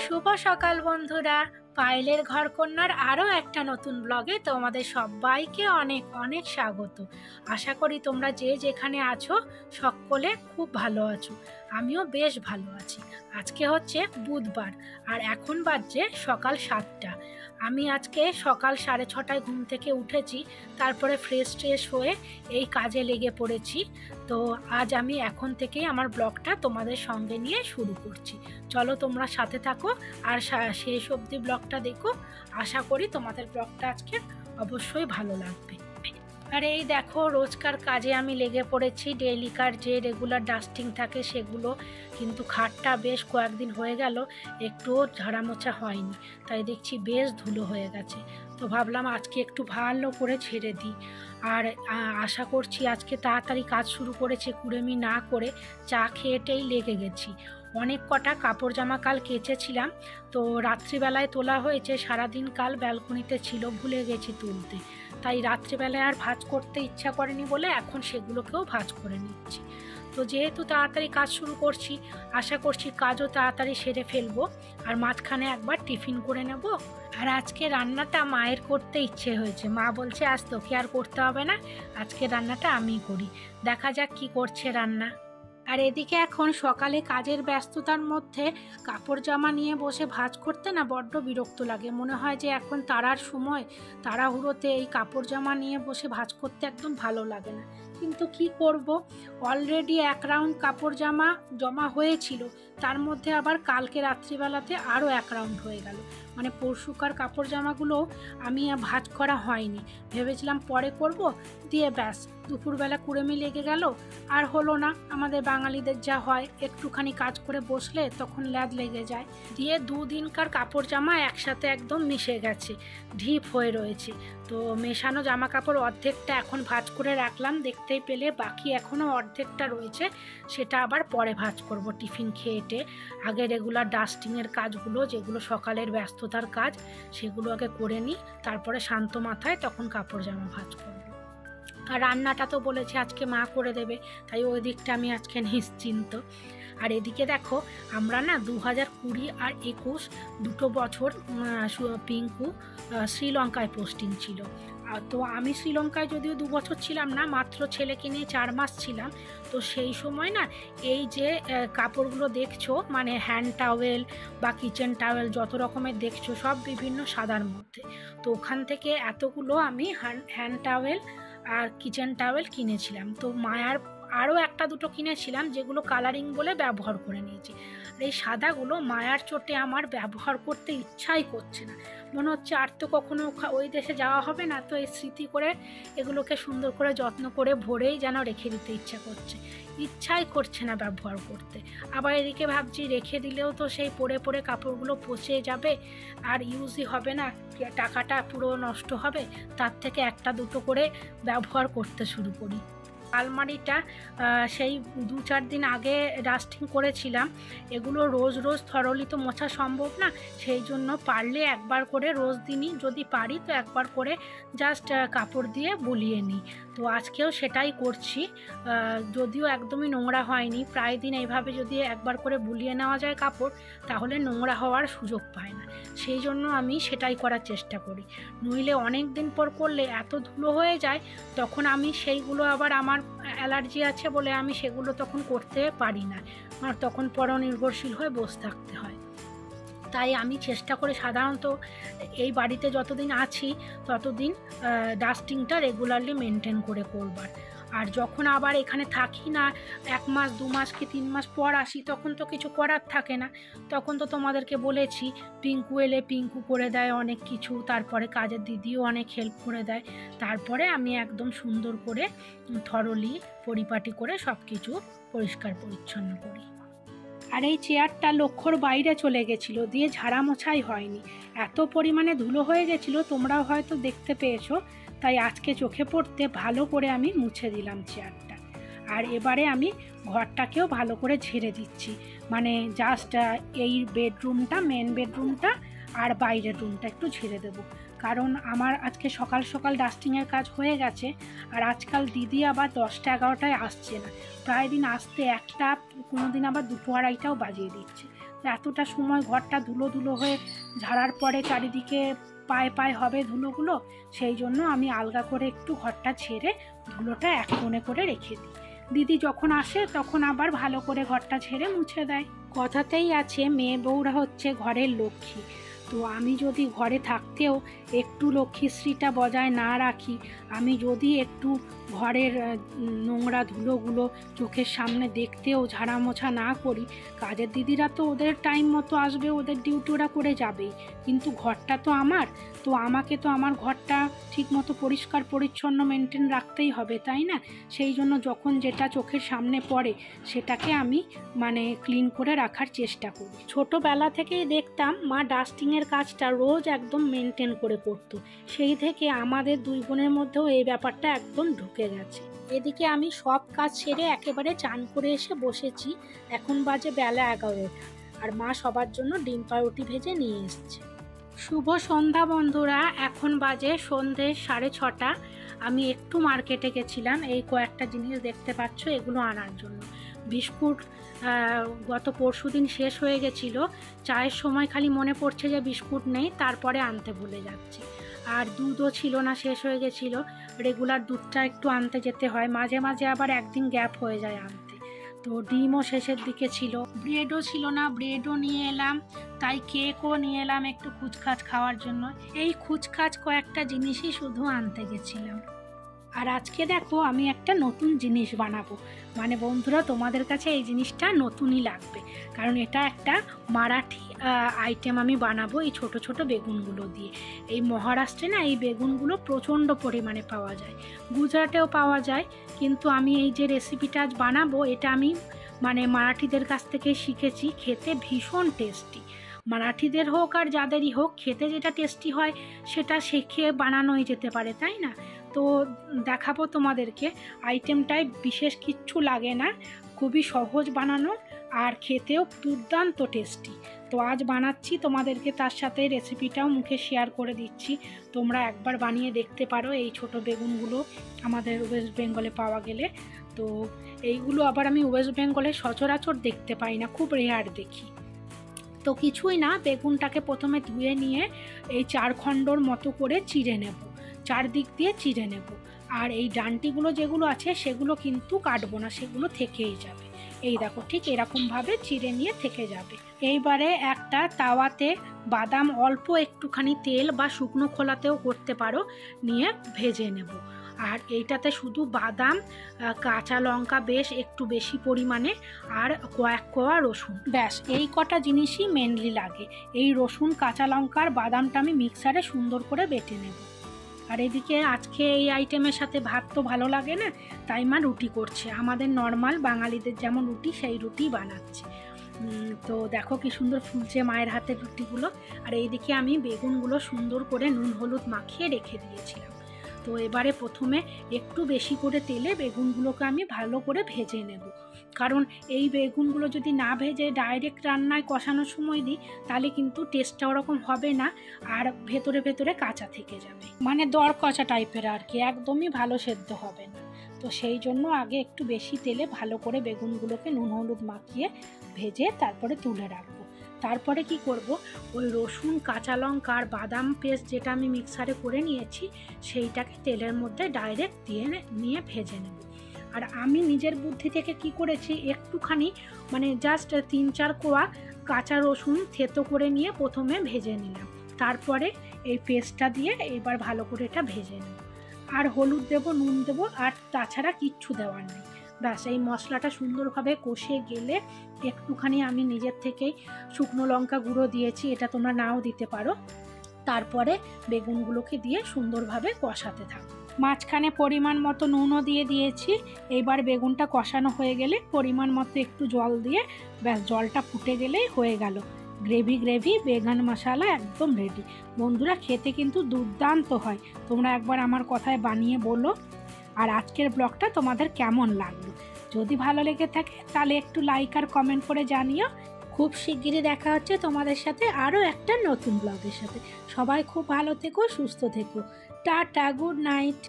শুভ সকাল বন্ধুরা, পায়েলের ঘরকন্যার আরও একটা নতুন ব্লগে তোমাদের সবাইকে অনেক অনেক স্বাগত। আশা করি তোমরা যে যেখানে আছো সকলে খুব ভালো আছো। আমিও বেশ ভালো আছি। আজকে হচ্ছে বুধবার আর এখন বাজছে সকাল 7টা। আমি আজকে সকাল 6:30টায় ঘুম থেকে উঠেছি, তারপরে ফ্রেশ হয়ে এই কাজে লেগে পড়েছি। তো আজ আমি এখন থেকেই আমার ব্লগটা তোমাদের সঙ্গে নিয়ে শুরু করছি। চলো তোমরা সাথে থাকো আর শেষ অবধি ব্লগটা দেখো। আশা করি তোমাদের ব্লগটা আজকে অবশ্যই ভালো লাগবে। আর এই দেখো, রোজকার কাজে আমি লেগে পড়েছি। ডেইলিকার যে রেগুলার ডাস্টিং থাকে সেগুলো, কিন্তু খাটটা বেশ কয়েকদিন হয়ে গেল একটুও ঝাড়া মোছা হয়নি, তাই দেখছি বেশ ধুলো হয়ে গেছে। তো ভাবলাম আজকে একটু ভালো করে ঝেড়ে দিই। আর আশা করছি আজকে তাড়াতাড়ি কাজ শুরু করেছে, কুড়েমি না করে চা খেয়েটেই লেগে গেছি। অনেক কটা কাপড় জামা কাল কেচেছিলাম, তো রাত্রিবেলায় তোলা হয়েছে। সারাদিন কাল ব্যালকনিতে ছিল, ভুলে গেছি তুলতে, তাই রাত্রিবেলায় আর ভাঁজ করতে ইচ্ছা করেনি বলে এখন সেগুলোকেও ভাঁজ করে নিচ্ছি। তো যেহেতু তাড়াতাড়ি কাজ শুরু করছি, আশা করছি কাজও তাড়াতাড়ি সেরে ফেলবো আর মাঝখানে একবার টিফিন করে নেব। আর আজকে রান্নাটা মায়ের করতে ইচ্ছে হয়েছে। মা বলছে আজ তোকে আর করতে হবে না, আজকে রান্নাটা আমিই করি। দেখা যাক কি করছে রান্না। আর এদিকে এখন সকালে কাজের ব্যস্ততার মধ্যে কাপড় জামা নিয়ে বসে ভাঁজ করতে না বড্ড বিরক্ত লাগে। মনে হয় যে এখন তাড়ার সময়, তাড়াহুড়োতে এই কাপড় জামা নিয়ে বসে ভাঁজ করতে একদম ভালো লাগে না। কিন্তু কি করব, অলরেডি এক রাউন্ড কাপড় জামা জমা হয়েছিল, তার মধ্যে আবার কালকে রাত্রিবেলাতে আরও এক রাউন্ড হয়ে গেল। মানে পরশুকার কাপড় জামাগুলো আমি ভাঁজ করা হয়নি, ভেবেছিলাম পরে করব, দিয়ে ব্যাস দুপুরবেলা কুড়েমি লেগে গেল। আর হলো না, আমাদের বাঙালিদের যা হয়, একটুখানি কাজ করে বসলে তখন ল্যাদ লেগে যায়। দিয়ে দুদিনকার কাপড় জামা একসাথে একদম মিশে গেছে, ঢিপ হয়ে রয়েছে। তো মেশানো জামা কাপড় অর্ধেকটা এখন ভাঁজ করে রাখলাম, দেখতেই পেলে। বাকি এখনও অর্ধেকটা রয়েছে, সেটা আবার পরে ভাঁজ করব টিফিন খেয়েটে। আগে রেগুলার ডাস্টিংয়ের কাজগুলো, যেগুলো সকালের ব্যস্ততার কাজ, সেগুলো আগে করে নিই, তারপরে শান্ত মাথায় তখন কাপড় জামা ভাঁজ করব। আর রান্নাটা তো বলেছে আজকে মা করে দেবে, তাই ওই দিকটা আমি আজকে নিশ্চিন্ত। আর এদিকে দেখো, আমরা না 2020 আর 2021 দুটো বছর পিঙ্কু শ্রীলঙ্কায় পোস্টিং ছিল। তো আমি শ্রীলঙ্কায় যদিও 2 বছর ছিলাম না, মাত্র ছেলেকে নিয়ে 4 মাস ছিলাম। তো সেই সময় না এই যে কাপড়গুলো দেখছো, মানে হ্যান্ড টাওয়েল বা কিচেন টাওয়েল যত রকমের দেখছো, সব বিভিন্ন সাদার মধ্যে। তো ওখান থেকে এতগুলো আমি হ্যান্ড টাওয়েল আর কিচেন টাওয়েল কিনেছিলাম। তো মায়ার আরও একটা দুটো কিনেছিলাম, যেগুলো কালারিং বলে ব্যবহার করে নিয়েছি। আর এই সাদাগুলো মায়ার চোটে আমার ব্যবহার করতে ইচ্ছাই করছে না। মনে হচ্ছে আর তো কখনো ওই দেশে যাওয়া হবে না, তো এই স্মৃতি করে এগুলোকে সুন্দর করে যত্ন করে ভরেই যেন রেখে দিতে ইচ্ছাই করছে না ব্যবহার করতে। আবার এদিকে ভাবছি রেখে দিলেও তো সেই পরে পরে কাপড়গুলো পচে যাবে আর ইউজই হবে না, টাকাটা পুরো নষ্ট হবে। তার থেকে একটা দুটো করে ব্যবহার করতে শুরু করি। আলমারিটা সেই 2-4 দিন আগে ডাস্টিং করেছিলাম। এগুলো রোজ রোজ থরলি তো মোছা সম্ভব না, সেই জন্য পারলে একবার করে রোজ দিনই, যদি পারি তো একবার করে জাস্ট কাপড় দিয়ে বুলিয়ে নিই। তো আজকেও সেটাই করছি। যদিও একদমই নোংরা হয়নি, প্রায় দিন এইভাবে যদি একবার করে বুলিয়ে নেওয়া যায় কাপড়, তাহলে নোংরা হওয়ার সুযোগ পায় না। সেই জন্য আমি সেটাই করার চেষ্টা করি। নইলে অনেক দিন পর করলে এত ধুলো হয়ে যায়, তখন আমি সেইগুলো আবার, আমার অ্যালার্জি আছে বলে আমি সেগুলো তখন করতে পারি না, আর তখন পরনির্ভরশীল হয়ে বসে থাকতে হয়। তাই আমি চেষ্টা করি সাধারণত এই বাড়িতে যতদিন আছি ততদিন ডাস্টিংটা রেগুলারলি মেনটেন করে করবার। আর যখন আবার এখানে থাকি না, 1 মাস 2 মাস কি 3 মাস পর আসি, তখন তো কিছু করার থাকে না। তখন তো তোমাদেরকে বলেছি পিঙ্কু এলে পিঙ্কু করে দেয় অনেক কিছু, তারপরে কাজের দিদিও অনেক হেল্প করে দেয়। তারপরে আমি একদম সুন্দর করে থরলি পরিপাটি করে সব কিছু পরিষ্কার পরিচ্ছন্ন করি। আর এই চেয়ারটা লক্ষ্যর বাইরে চলে গেছিলো, দিয়ে ঝাড়া মোছাই হয়নি, এত পরিমাণে ধুলো হয়ে গেছিলো, তোমরাও হয়তো দেখতে পেয়েছো। তাই আজকে চোখে পড়তে ভালো করে আমি মুছে দিলাম চেয়ারটা। আর এবারে আমি ঘরটাকেও ভালো করে ঝেড়ে দিচ্ছি, মানে জাস্ট এই বেডরুমটা, মেন বেডরুমটা আর বাইরের রুমটা একটু ঝেড়ে দেবো। কারণ আমার আজকে সকাল সকাল ডাস্টিংয়ের কাজ হয়ে গেছে। আর আজকাল দিদি আবার 10টা-11টায় আসছে না, প্রায় দিন আসতে 1টা, কোনো দিন আবার 2টো-2:30টাও বাজিয়ে দিচ্ছে। তো এতটা সময় ঘরটা ধুলো ধুলো হয়ে ঝাড়ার পরে চারিদিকে পায়ে পায়ে হবে ধুলোগুলো, সেই জন্য আমি আলগা করে একটু ঘরটা ঝেড়ে ধুলোটা এক কোণে করে রেখে দিই। দিদি যখন আসে তখন আবার ভালো করে ঘরটা ঝেড়ে মুছে দেয়। কথাতেই আছে মেয়ে বউরা হচ্ছে ঘরের লক্ষ্মী। তো আমি যদি ঘরে থাকতেও একটু লক্ষ্মীশ্রীটা বজায় না রাখি, আমি যদি একটু ঘরের নোংরা ধুলোগুলো চোখের সামনে দেখতেও ঝাড়া মোছা না করি, কাজের দিদিরা তো ওদের টাইম মতো আসবে, ওদের ডিউটি ওরা করে যাবেই, কিন্তু ঘরটা তো আমার, তো আমাকে তো আমার ঘরটা ঠিক মতো পরিষ্কার পরিচ্ছন্ন মেনটেন রাখতেই হবে, তাই না? সেই জন্য যখন যেটা চোখের সামনে পড়ে সেটাকে আমি ক্লিন করে রাখার চেষ্টা করি। ছোটোবেলা থেকেই দেখতাম মা ডাস্টিংয়ের কাজটা রোজ একদম মেনটেন করে করতো, সেই থেকে আমাদের দুই বোনের মধ্যেও এই ব্যাপারটা একদম ঢুকে গেছে। এদিকে আমি সব কাজ সেরে একেবারে চান করে এসে বসেছি। এখন বাজে বেলা 11টা, আর মা সবার জন্য ডিম পাউরুটি ভেজে নিয়ে এসছে। শুভ সন্ধ্যা বন্ধুরা, এখন বাজে সন্ধ্যে 6:30। আমি একটু মার্কেটে গেছিলাম এই কয়েকটা জিনিস দেখতে পাচ্ছ এগুলো আনার জন্য। বিস্কুট গত পরশুদিন শেষ হয়ে গেছিলো, চায়ের সময় খালি মনে পড়ছে যে বিস্কুট নেই, তারপরে আনতে ভুলে যাচ্ছি। আর দুধও ছিল না, শেষ হয়ে গেছিলো। রেগুলার দুধটা একটু আনতে যেতে হয়, মাঝে মাঝে আবার একদিন গ্যাপ হয়ে যায় আনতে। তো ডিমও শেষের দিকে ছিল, ব্রেডও ছিল না, ব্রেডও নিয়ে এলাম, তাই কেকও নিয়ে এলাম একটু খুচখাচ খাওয়ার জন্য। এই খুচখাচ কয়েকটা জিনিসই শুধু আনতে গেছিলাম। আর আজকে দেখো আমি একটা নতুন জিনিস বানাবো, বন্ধুরা তোমাদের কাছে এই জিনিসটা নতুনই লাগবে, কারণ এটা একটা মারাঠি আইটেম আমি বানাবো এই ছোট ছোট বেগুনগুলো দিয়ে। এই মহারাষ্ট্রে না এই বেগুনগুলো প্রচণ্ড পরিমাণে পাওয়া যায়, গুজরাটেও পাওয়া যায়, কিন্তু আমি এই যে রেসিপিটা আজ বানাবো এটা আমি মারাঠিদের কাছ থেকে শিখেছি। খেতে ভীষণ টেস্টি, মারাঠিদের হোক আর যাদেরই হোক, খেতে যেটা টেস্টি হয় সেটা শিখে বানানোই যেতে পারে, তাই না? তো দেখাবো তোমাদেরকে। আইটেমটায় বিশেষ কিচ্ছু লাগে না, খুবই সহজ বানানো, আর খেতেও দুর্দান্ত টেস্টি। তো আজ বানাচ্ছি, তোমাদেরকে তার সাথে রেসিপিটাও মুখে শেয়ার করে দিচ্ছি। তোমরা একবার বানিয়ে দেখতে পারো এই ছোট বেগুনগুলো আমাদের ওয়েস্ট বেঙ্গলে পাওয়া গেলে। তো এইগুলো আবার আমি ওয়েস্ট বেঙ্গলে সচরাচর দেখতে পাই না, খুব রেয়ার দেখি। তো কিছুই না, বেগুনটাকে প্রথমে ধুয়ে নিয়ে এই 4 খণ্ডর মতো করে চিড়ে নেব, চারদিক দিয়ে চিড়ে নেব। আর এই ডান্টিগুলো যেগুলো আছে সেগুলো কিন্তু কাটবো না, সেগুলো থেকেই যাবে। এই দেখো ঠিক এরকমভাবে চিড়ে নিয়ে থেকে যাবে। এইবারে একটা তাওয়াতে বাদাম অল্প একটুখানি তেল বা শুকনো খোলাতেও করতে পারো, নিয়ে ভেজে নেব। আর এইটাতে শুধু বাদাম, কাঁচা লঙ্কা বেশ একটু বেশি পরিমাণে, আর কয়েক কোয়া রসুন, ব্যাস এই কটা জিনিসই মেনলি লাগে। এই রসুন, কাঁচা লঙ্কা আর বাদামটা আমি মিক্সারে সুন্দর করে বেটে নেব। আর এদিকে আজকে এই আইটেমের সাথে ভাত তো ভালো লাগে না, তাই মা রুটি করছে, আমাদের নর্মাল বাঙালিদের যেমন রুটি সেই রুটি বানাচ্ছে। তো দেখো কি সুন্দর ফুলছে মায়ের হাতের রুটিগুলো। আর এইদিকে আমি বেগুনগুলো সুন্দর করে নুন হলুদ মাখিয়ে রেখে দিয়েছিলাম। তো এবারে প্রথমে একটু বেশি করে তেলে বেগুনগুলোকে আমি ভালো করে ভেজে নেব, কারণ এই বেগুনগুলো যদি না ভেজে ডাইরেক্ট রান্নায় কষানোর সময় দিই তাহলে কিন্তু টেস্টটা ওরকম হবে না, আর ভেতরে ভেতরে কাঁচা থেকে যাবে, দর কষা টাইপের আর কি, একদমই ভালো সেদ্ধ হবে না। তো সেই জন্য আগে একটু বেশি তেলে ভালো করে বেগুনগুলোকে নুন হলুদ মাখিয়ে ভেজে তারপরে তুলে রাখবো। তারপরে কি করব, ওই রসুন, কাঁচা লঙ্কা আর বাদাম পেস্ট যেটা আমি মিক্সারে করে নিয়েছি সেইটাকে তেলের মধ্যে ডাইরেক্ট দিয়ে নিয়ে ভেজে নেব। আর আমি নিজের বুদ্ধি থেকে কি করেছি, একটুখানি জাস্ট 3-4 কোয়া কাঁচা রসুন থেতো করে নিয়ে প্রথমে ভেজে নিলাম, তারপরে এই পেস্টটা দিয়ে এবার ভালো করে এটা ভেজে নেব। আর হলুদ দেবো, নুন দেবো, আর তাছাড়া কিচ্ছু দেওয়ার নেই। ব্যাস এই মশলাটা সুন্দরভাবে কষে গেলে একটুখানি আমি নিজের থেকেই শুকনো লঙ্কা গুঁড়ো দিয়েছি, এটা তোমরা নাও দিতে পারো। তারপরে বেগুনগুলোকে দিয়ে সুন্দরভাবে কষাতে থাকো। মাঝখানে পরিমাণ মতো নুনও দিয়ে দিয়েছি। এবার বেগুনটা কষানো হয়ে গেলে পরিমাণ মতো একটু জল দিয়ে ব্যাস জলটা ফুটে গেলেই হয়ে গেল গ্রেভি বেগুন মশলা একদম রেডি। বন্ধুরা খেতে কিন্তু দুর্দান্ত হয়, তোমরা একবার আমার কথায় বানিয়ে বলো। আর আজকের ব্লগটা তোমাদের কেমন লাগলো, যদি ভালো লেগে থাকে তাহলে একটু লাইক আর কমেন্ট করে জানিও। খুব শিগগিরই দেখা হচ্ছে তোমাদের সাথে আরও একটা নতুন ব্লগের সাথে। সবাই খুব ভালো থেকো, সুস্থ থেকো। Tata, good night.